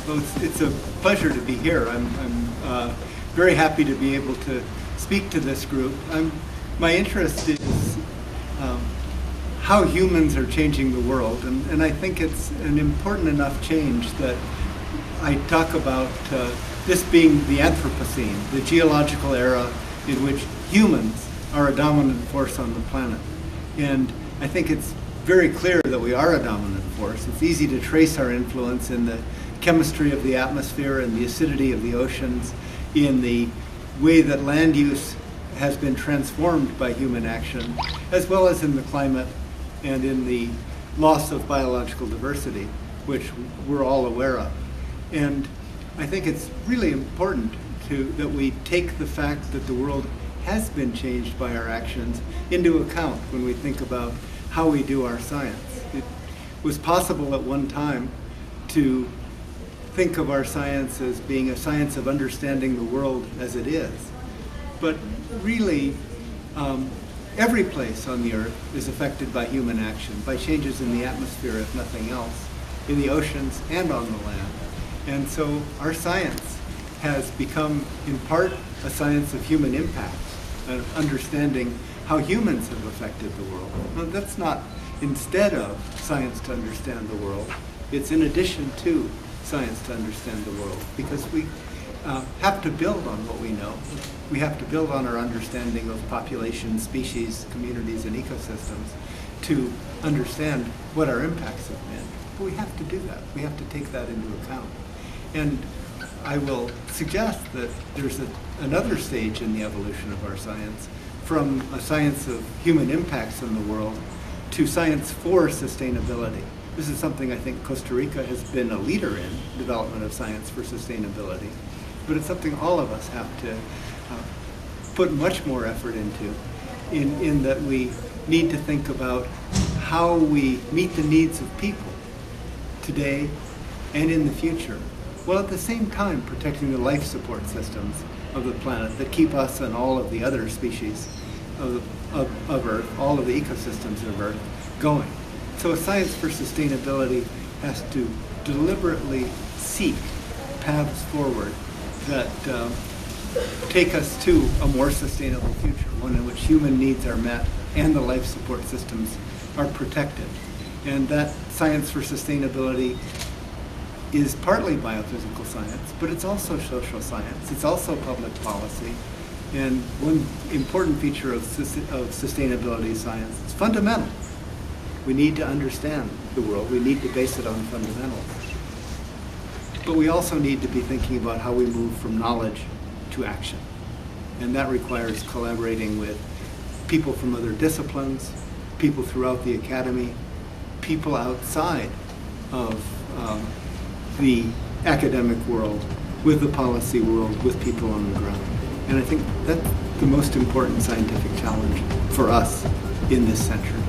Well, it's a pleasure to be here. I'm very happy to be able to speak to this group. My interest is how humans are changing the world, and I think it's an important enough change that I talk about this being the Anthropocene, the geological era in which humans are a dominant force on the planet. And I think it's very clear that we are a dominant force. It's easy to trace our influence in the chemistry of the atmosphere and the acidity of the oceans, in the way that land use has been transformed by human action, as well as in the climate and in the loss of biological diversity, which we're all aware of. And I think it's really important that we take the fact that the world has been changed by our actions into account when we think about how we do our science. It was possible at one time to think of our science as being a science of understanding the world as it is. But really, every place on the earth is affected by human action, by changes in the atmosphere, if nothing else, in the oceans and on the land. And so our science has become, in part, a science of human impact, of understanding how humans have affected the world. Now, that's not instead of science to understand the world. It's in addition to science to understand the world, because we have to build on what we know. We have to build on our understanding of populations, species, communities, and ecosystems to understand what our impacts have been. But we have to do that. We have to take that into account. And I will suggest that there's another stage in the evolution of our science, from a science of human impacts in the world to science for sustainability. This is something I think Costa Rica has been a leader in, development of science for sustainability. But it's something all of us have to put much more effort into, in that we need to think about how we meet the needs of people today and in the future, while at the same time protecting the life support systems of the planet that keep us and all of the other species of Earth, all of the ecosystems of Earth, going. So a science for sustainability has to deliberately seek paths forward that take us to a more sustainable future, one in which human needs are met and the life support systems are protected. And that science for sustainability is partly biophysical science, but it's also social science. It's also public policy. And one important feature of sustainability science is fundamental. We need to understand the world. We need to base it on fundamentals. But we also need to be thinking about how we move from knowledge to action. And that requires collaborating with people from other disciplines, people throughout the academy, people outside of the academic world, with the policy world, with people on the ground. And I think that's the most important scientific challenge for us in this century.